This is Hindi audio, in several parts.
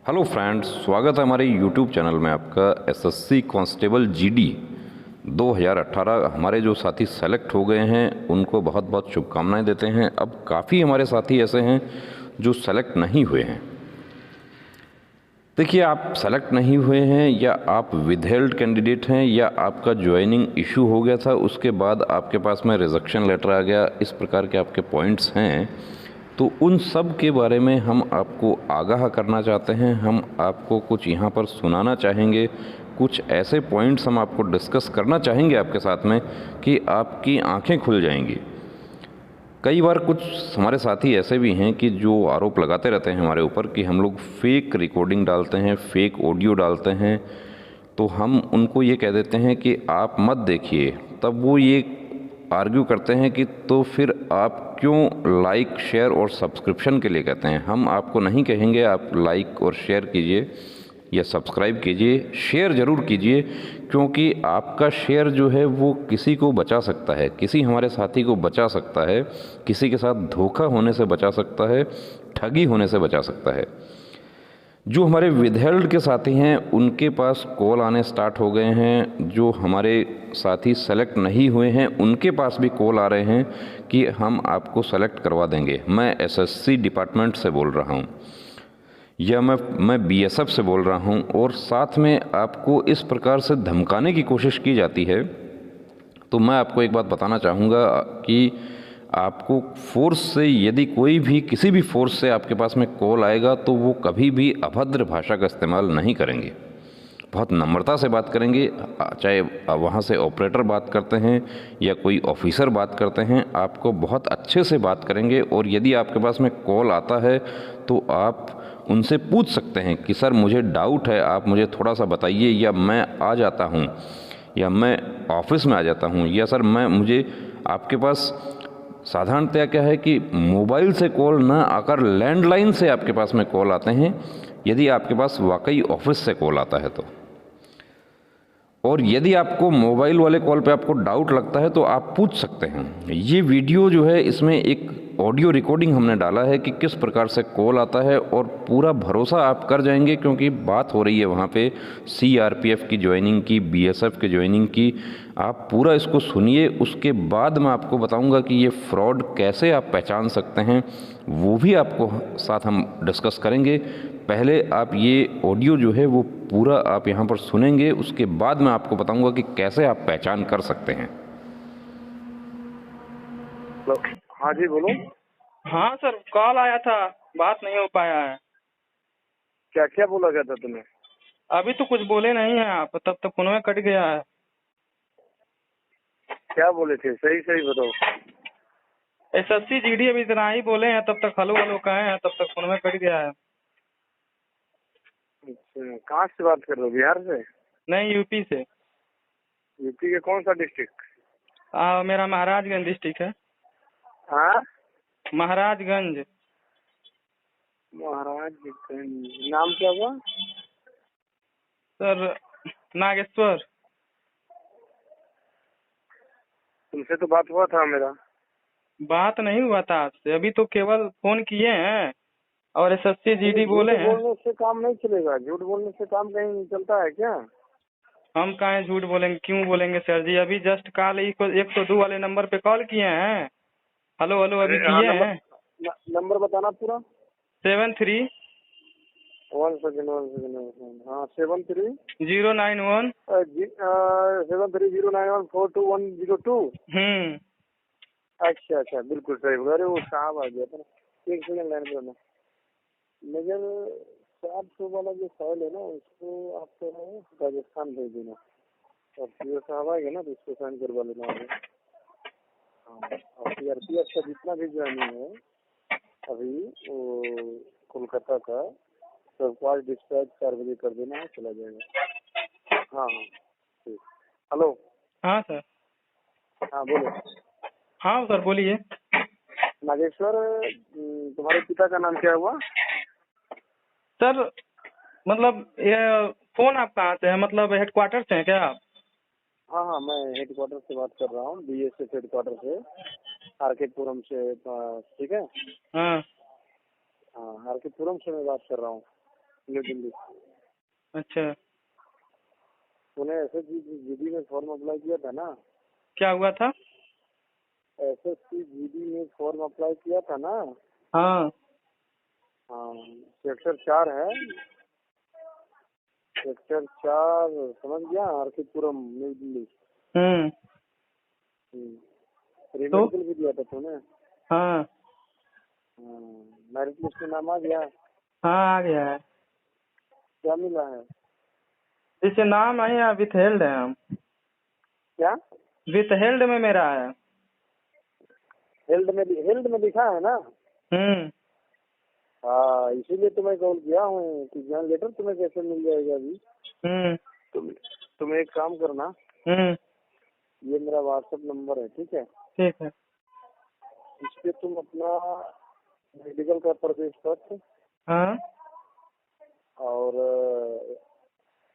हेलो फ्रेंड्स, स्वागत है हमारे यूट्यूब चैनल में आपका। एसएससी कांस्टेबल जीडी 2018 हमारे जो साथी सेलेक्ट हो गए हैं उनको बहुत बहुत शुभकामनाएं देते हैं। अब काफ़ी हमारे साथी ऐसे हैं जो सेलेक्ट नहीं हुए हैं। देखिए, आप सेलेक्ट नहीं हुए हैं या आप विदहेल्ड कैंडिडेट हैं या आपका ज्वाइनिंग इशू हो गया था, उसके बाद आपके पास में रिजेक्शन लेटर आ गया, इस प्रकार के आपके पॉइंट्स हैं, तो उन सब के बारे में हम आपको आगाह करना चाहते हैं। हम आपको कुछ यहाँ पर सुनाना चाहेंगे, कुछ ऐसे पॉइंट्स हम आपको डिस्कस करना चाहेंगे आपके साथ में कि आपकी आंखें खुल जाएंगी। कई बार कुछ हमारे साथी ऐसे भी हैं कि जो आरोप लगाते रहते हैं हमारे ऊपर कि हम लोग फेक रिकॉर्डिंग डालते हैं, फेक ऑडियो डालते हैं, तो हम उनको ये कह देते हैं कि आप मत देखिए। तब वो ये आर्ग्यू करते हैं कि तो फिर आप क्यों लाइक, शेयर और सब्सक्रिप्शन के लिए कहते हैं। हम आपको नहीं कहेंगे आप लाइक और शेयर कीजिए या सब्सक्राइब कीजिए, शेयर ज़रूर कीजिए, क्योंकि आपका शेयर जो है वो किसी को बचा सकता है, किसी हमारे साथी को बचा सकता है, किसी के साथ धोखा होने से बचा सकता है, ठगी होने से बचा सकता है। जो हमारे विदहेल्ड के साथी हैं उनके पास कॉल आने स्टार्ट हो गए हैं। जो हमारे साथी सेलेक्ट नहीं हुए हैं उनके पास भी कॉल आ रहे हैं कि हम आपको सेलेक्ट करवा देंगे। मैं एसएससी डिपार्टमेंट से बोल रहा हूं या मैं बीएसएफ से बोल रहा हूं, और साथ में आपको इस प्रकार से धमकाने की कोशिश की जाती है। तो मैं आपको एक बात बताना चाहूँगा कि आपको फोर्स से, यदि कोई भी किसी भी फोर्स से आपके पास में कॉल आएगा तो वो कभी भी अभद्र भाषा का इस्तेमाल नहीं करेंगे, बहुत नम्रता से बात करेंगे। चाहे वहाँ से ऑपरेटर बात करते हैं या कोई ऑफिसर बात करते हैं, आपको बहुत अच्छे से बात करेंगे। और यदि आपके पास में कॉल आता है तो आप उनसे पूछ सकते हैं कि सर मुझे डाउट है, आप मुझे थोड़ा सा बताइए, या मैं आ जाता हूँ, या मैं ऑफिस में आ जाता हूँ, या सर मुझे आपके पास साधारणतया क्या है कि मोबाइल से कॉल ना आकर लैंडलाइन से आपके पास में कॉल आते हैं, यदि आपके पास वाकई ऑफिस से कॉल आता है तो। और यदि आपको मोबाइल वाले कॉल पे आपको डाउट लगता है तो आप पूछ सकते हैं। ये वीडियो जो है, इसमें एक ऑडियो रिकॉर्डिंग हमने डाला है कि किस प्रकार से कॉल आता है, और पूरा भरोसा आप कर जाएंगे क्योंकि बात हो रही है वहाँ पे सीआरपीएफ की ज्वाइनिंग की, बीएसएफ की ज्वाइनिंग की। आप पूरा इसको सुनिए, उसके बाद मैं आपको बताऊंगा कि ये फ्रॉड कैसे आप पहचान सकते हैं, वो भी आपको साथ हम डिस्कस करेंगे। पहले आप ये ऑडियो जो है वो पूरा आप यहाँ पर सुनेंगे, उसके बाद मैं आपको बताऊंगा कि कैसे आप पहचान कर सकते हैं। हेलो। हाँ जी, बोलो। हाँ सर, कॉल आया था, बात नहीं हो पाया है। क्या क्या बोला गया था तुम्हें? अभी तो कुछ बोले नहीं हैं आप, तब तक फोन में कट गया है। क्या बोले थे, सही सही बताओ। एसएससी जीडी अभी इतना ही बोले हैं, तब तक हलो हलो कहे हैं, तब तक फोन में कट गया है। अच्छा, कहाँ से बात कर रहे हो, बिहार से? नहीं, यूपी से। यूपी के कौन सा डिस्ट्रिक्ट? मेरा महाराजगंज डिस्ट्रिक्ट है। हाँ, महाराजगंज। महाराजगंज। नाम क्या हुआ? सर, नागेश्वर। तुमसे तो बात हुआ था मेरा। बात नहीं हुआ था आपसे, अभी तो केवल फोन किए हैं और एसएससी जीडी बोले झूठ हैं। बोलने से काम नहीं चलेगा, झूठ बोलने से काम कहीं चलता है क्या? हम काहे झूठ बोलेंगे, क्यों बोलेंगे सर जी? अभी जस्ट कॉल 102 वाले नंबर पे कॉल किए हैं, हेलो हेलो अभी हाँ, किए नंबर हैं। नंबर बताना पूरा। 73 one second, one second, one second. हाँ, 73 091। 7309142102। हम्म। अच्छा अच्छा, बिल्कुल सही बोला। अरे वो साहब आ गया था ना, एक सेकंड लाइन पे रहना। मगर 400 वाला जो फाइल है ना, उसको आप राजस्थान भेज देना, और सीओ साहब आएंगे ना तो उसको साइन करवा लेना आगे। हाँ, और सीआरपीएफ का जितना भी ज्वाइनिंग है अभी, वो कोलकाता का सबको आज डिस्पैच 4 बजे कर देना है, चला जाएगा। हाँ हाँ, ठीक। हेलो। हाँ सर। हाँ बोलो। हाँ सर, बोलिए। नागेश्वर, तुम्हारे पिता का नाम क्या हुआ? सर, मतलब ये फोन आप कहाँ से है, मतलब हेडक्वार्टर से हैं क्या आप? हाँ हाँ, मैं हेडक्वार्टर से बात कर रहा हूँ, बीएसएफ हेडक्वार्टर से, आरके पुरम से। ठीक है। हाँ। हाँ, आरके पुरम से मैं बात कर रहा हूँ। न्यू दिल्ली। अच्छा, तूने SSC GD में फॉर्म अप्लाई किया था ना? क्या हुआ था? SSC GD में फॉर्म अप्लाई किया था ना? हाँ। हाँ, सेक्टर 4 है, सेक्टर 4 समझ गया, आरकेपुरम न्यू दिल्ली। हम्म। प्री तो मेडिकल भी दिया था तूने? हाँ हाँ, मेरिट लिस्ट में नाम आ गया? हाँ, आ गया है। क्या मिला है? जैसे नाम है या विथ हेल्ड है हम? क्या विथ हेल्ड में मेरा है। हेल्ड में लिखा है ना? हम्म। हाँ, इसीलिए तो मैं कॉल किया हूँ कि ज्वाइन लेटर तुम्हें कैसे मिल जाएगा अभी। हम्म। तुम एक काम करना, हम्म। ये मेरा व्हाट्सएप नंबर है, ठीक है? ठीक है। इस पे तुम अपना मेडिकल का प्रवेश पत्र हाँ। और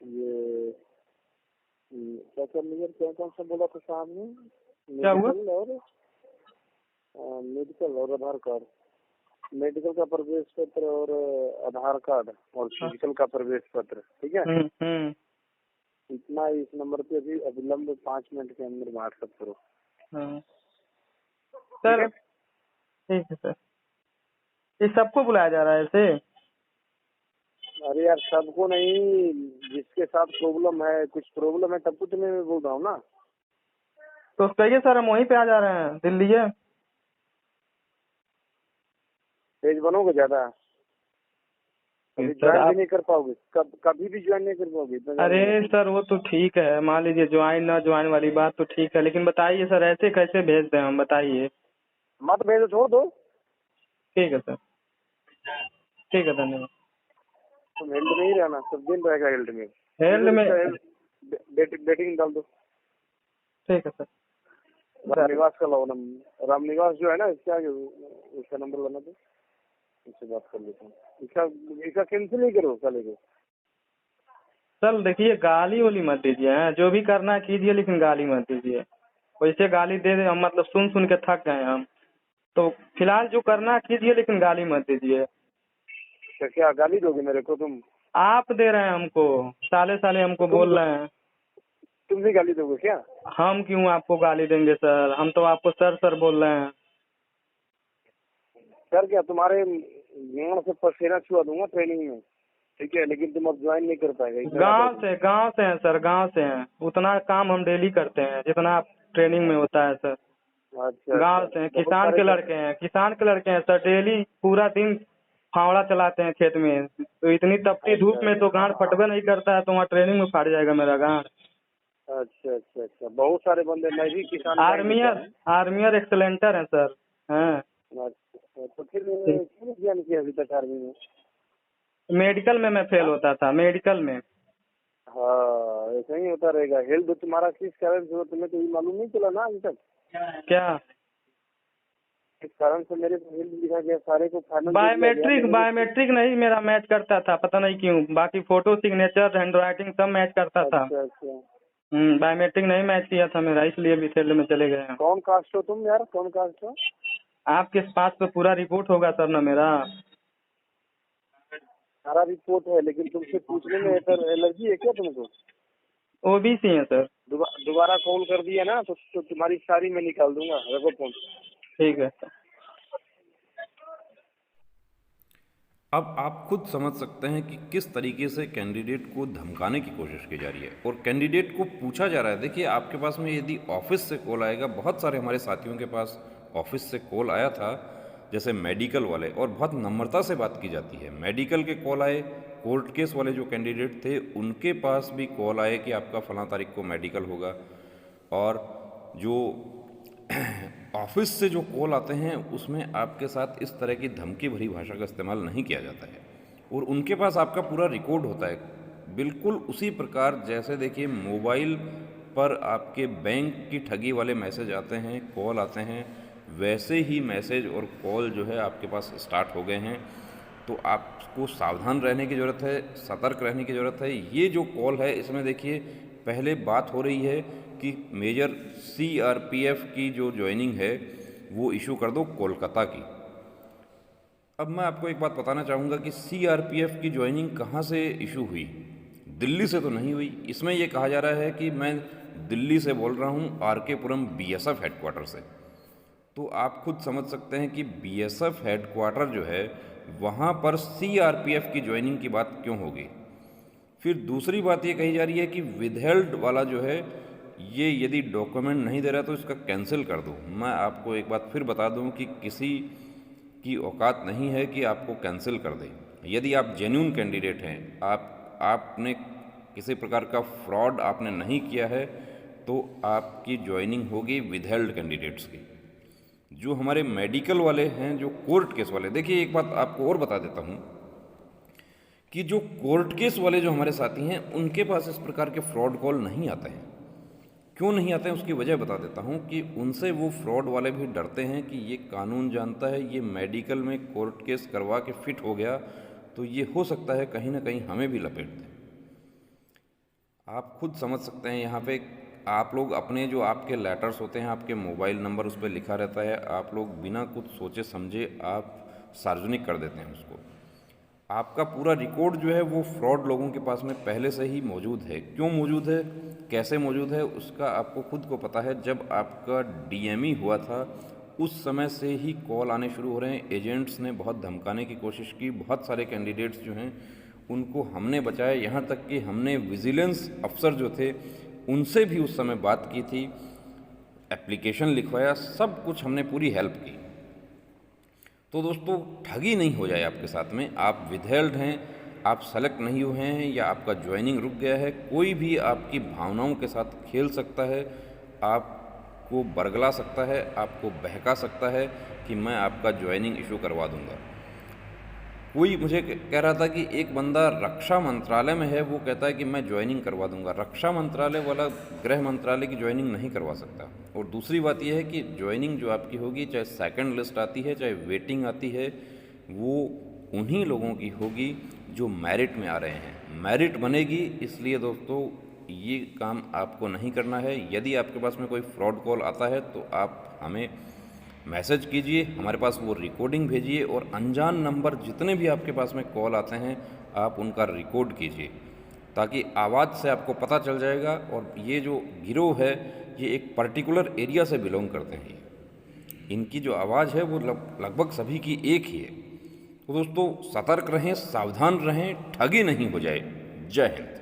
ये क्या क्या मेजर क्या कौन सा बोला था साहब ने? क्या हुआ? मेडिकल और आधार कार्ड, मेडिकल का प्रवेश पत्र और आधार कार्ड और फिजिकल का प्रवेश पत्र, ठीक है? हम्म। इतना इस नंबर पे अभी अविलंब 5 मिनट के अंदर व्हाट्सएप करो। हाँ ठीक सर, है? ठीक है सर। ये सबको बुलाया जा रहा है ऐसे? अरे यार, सबको नहीं, जिसके साथ प्रॉब्लम है, कुछ प्रॉब्लम है तब तो तुम्हें मैं बोल रहा हूँ ना। तो कहिए सर, हम वहीं पे आ जा रहे हैं, दिल्ली है। पेज बनोगे ज्यादा, कभी सर ज्वाइन भी आप, नहीं कर पाओगे, कभी भी ज्वाइन नहीं कर पाओगे, इतना जान लो। अरे सर वो तो ठीक है, मान लीजिए ज्वाइन ना ज्वाइन वाली बात तो ठीक है, लेकिन बताइए सर ऐसे कैसे भेज दें हम, बताइए। मत भेजो, छोड़ दो। ठीक है सर, ठीक है, धन्यवाद। तुम हेल्ड में ही रहना, सब दिन रहेगा हेल्ड में। हेल्ड में? डेटिंग डाल दो। ठीक है सर। रामनिवास का लाओ नंबर, रामनिवास जो है ना, इसका उसका नंबर लाना, तो उससे बात कर लेता हूँ। इसका कैंसिल नहीं करो साले को। सर देखिए, गाली वाली मत दीजिए, हैं जो भी करना है कीजिए, लेकिन गाली मत दीजिए। वैसे गाली दे हम मतलब सुन सुन के थक गए हम। तो फिलहाल जो करना है कीजिए, लेकिन गाली मत दीजिए। तो क्या गाली दोगे मेरे को तुम? आप दे रहे हैं हमको, साले साले हमको बोल रहे हैं। तुम भी गाली दोगे क्या? हम क्यों आपको गाली देंगे सर, हम तो आपको सर सर बोल रहे हैं। सर क्या, तुम्हारे गांव से पसेरा छुआ दूंगा ट्रेनिंग में, ठीक है? लेकिन तुम अब ज्वाइन नहीं कर पाएगा, इतना याद गांव से हैं सर, गांव से हैं। उतना काम हम डेली करते हैं जितना आप ट्रेनिंग में होता है सर। रखना। अच्छा गांव अच्छा, से हैं, बहुत किसान सारे के लड़के हैं, किसान के लड़के हैं सर। डेली पूरा दिन फावड़ा चलाते हैं खेत में, तो इतनी तपती धूप में तो गांड फटबे नहीं करता है, तो वहाँ ट्रेनिंग में फाड़ जाएगा मेरा गांड। अच्छा अच्छा अच्छा, बहुत सारे बंदे, मैं भी किसान आर्मियर एक्सलेंटर हैं सर। हैं। अच्छा, तो फिर क्यों ज्वाइन किया अभी तक आर्मी में? मेडिकल में मैं फेल होता था, मेडिकल में। हाँ, ऐसा ही होता रहेगा। हेल्थ तुम्हारा किस कारण से हुआ, तुम्हें तो ये मालूम नहीं चला ना अभी तक? क्या? इस कारण से मेरे को हेल्थ लिखा गया, सारे को फाइनल बायोमेट्रिक नहीं मेरा मैच करता था, पता नहीं क्यों। बाकी फोटो, सिग्नेचर, हैंडराइटिंग सब मैच करता था। अच्छा अच्छा, बायोमेट्रिक नहीं मैच किया था मेरा, इसलिए भी फील्ड में चले गए हैं। कौन कास्ट हो तुम यार, कौन कास्ट हो? आपके पास तो पूरा रिपोर्ट होगा सर ना मेरा। सारा रिपोर्ट है, लेकिन तुमसे पूछने में एलर्जी है क्या तुमको? ओबीसी है सर। दोबारा कॉल कर दिया ना तो तुम्हारी सारी मैं निकाल दूंगा, रखो फोन। ठीक है सर। अब आप खुद समझ सकते हैं कि किस तरीके से कैंडिडेट को धमकाने की कोशिश की जा रही है और कैंडिडेट को पूछा जा रहा है। देखिए, आपके पास में यदि ऑफिस से कॉल आएगा, बहुत सारे हमारे साथियों के पास ऑफिस से कॉल आया था, जैसे मेडिकल वाले, और बहुत नम्रता से बात की जाती है। मेडिकल के कॉल आए, कोर्ट केस वाले जो कैंडिडेट थे उनके पास भी कॉल आए कि आपका फलां तारीख को मेडिकल होगा। और जो ऑफिस से जो कॉल आते हैं उसमें आपके साथ इस तरह की धमकी भरी भाषा का इस्तेमाल नहीं किया जाता है और उनके पास आपका पूरा रिकॉर्ड होता है, बिल्कुल उसी प्रकार जैसे देखिए मोबाइल पर आपके बैंक की ठगी वाले मैसेज आते हैं, कॉल आते हैं, वैसे ही मैसेज और कॉल जो है आपके पास स्टार्ट हो गए हैं। तो आपको सावधान रहने की ज़रूरत है, सतर्क रहने की ज़रूरत है। ये जो कॉल है इसमें देखिए पहले बात हो रही है कि मेजर CRPF की जो ज्वाइनिंग है वो इशू कर दो कोलकाता की। अब मैं आपको एक बात बताना चाहूँगा कि सीआरपीएफ की ज्वाइनिंग कहाँ से इशू हुई। दिल्ली से तो नहीं हुई। इसमें ये कहा जा रहा है कि मैं दिल्ली से बोल रहा हूँ, आरकेपुरम बीएसएफ हेडक्वार्टर से। तो आप खुद समझ सकते हैं कि बीएसएफ हेडक्वार्टर जो है वहाँ पर सीआरपीएफ की ज्वाइनिंग की बात क्यों होगी। फिर दूसरी बात ये कही जा रही है कि विदहेल्ड वाला जो है ये यदि डॉक्यूमेंट नहीं दे रहा तो इसका कैंसिल कर दो। मैं आपको एक बात फिर बता दूं कि किसी की औकात नहीं है कि आपको कैंसिल कर दे। यदि आप जेन्युइन कैंडिडेट हैं, आपने किसी प्रकार का फ्रॉड आपने नहीं किया है, तो आपकी ज्वाइनिंग होगी विदहेल्ड कैंडिडेट्स की। जो हमारे मेडिकल वाले हैं, जो कोर्ट केस वाले, देखिए एक बात आपको और बता देता हूँ कि जो कोर्ट केस वाले जो हमारे साथी हैं उनके पास इस प्रकार के फ्रॉड कॉल नहीं आते हैं। क्यों नहीं आते हैं उसकी वजह बता देता हूँ कि उनसे वो फ्रॉड वाले भी डरते हैं कि ये कानून जानता है, ये मेडिकल में कोर्ट केस करवा के फिट हो गया तो ये हो सकता है कहीं ना कहीं हमें भी लपेट दें। आप खुद समझ सकते हैं, यहाँ पे आप लोग अपने जो आपके लेटर्स होते हैं, आपके मोबाइल नंबर उस पर लिखा रहता है, आप लोग बिना कुछ सोचे समझे आप सार्वजनिक कर देते हैं उसको। आपका पूरा रिकॉर्ड जो है वो फ्रॉड लोगों के पास में पहले से ही मौजूद है। क्यों मौजूद है, कैसे मौजूद है, उसका आपको खुद को पता है। जब आपका डीएमई हुआ था उस समय से ही कॉल आने शुरू हो रहे हैं। एजेंट्स ने बहुत धमकाने की कोशिश की, बहुत सारे कैंडिडेट्स जो हैं उनको हमने बचाया। यहाँ तक कि हमने विजिलेंस अफसर जो थे उनसे भी उस समय बात की थी, एप्लीकेशन लिखवाया, सब कुछ हमने पूरी हेल्प की। तो दोस्तों ठगी नहीं हो जाए आपके साथ में। आप विदहेल्ड हैं, आप सेलेक्ट नहीं हुए हैं या आपका ज्वाइनिंग रुक गया है, कोई भी आपकी भावनाओं के साथ खेल सकता है, आपको बरगला सकता है, आपको बहका सकता है कि मैं आपका ज्वाइनिंग इशू करवा दूंगा। कोई मुझे कह रहा था कि एक बंदा रक्षा मंत्रालय में है, वो कहता है कि मैं ज्वाइनिंग करवा दूंगा। रक्षा मंत्रालय वाला गृह मंत्रालय की ज्वाइनिंग नहीं करवा सकता। और दूसरी बात यह है कि ज्वाइनिंग जो आपकी होगी, चाहे सेकंड लिस्ट आती है चाहे वेटिंग आती है, वो उन्हीं लोगों की होगी जो मेरिट में आ रहे हैं। मेरिट बनेगी, इसलिए दोस्तों ये काम आपको नहीं करना है। यदि आपके पास में कोई फ्रॉड कॉल आता है तो आप हमें मैसेज कीजिए, हमारे पास वो रिकॉर्डिंग भेजिए, और अनजान नंबर जितने भी आपके पास में कॉल आते हैं आप उनका रिकॉर्ड कीजिए, ताकि आवाज़ से आपको पता चल जाएगा। और ये जो गिरोह है ये एक पर्टिकुलर एरिया से बिलोंग करते हैं, इनकी जो आवाज़ है वो लगभग सभी की एक ही है। तो दोस्तों सतर्क रहें, सावधान रहें, ठगी नहीं हो जाए। जय हिंद।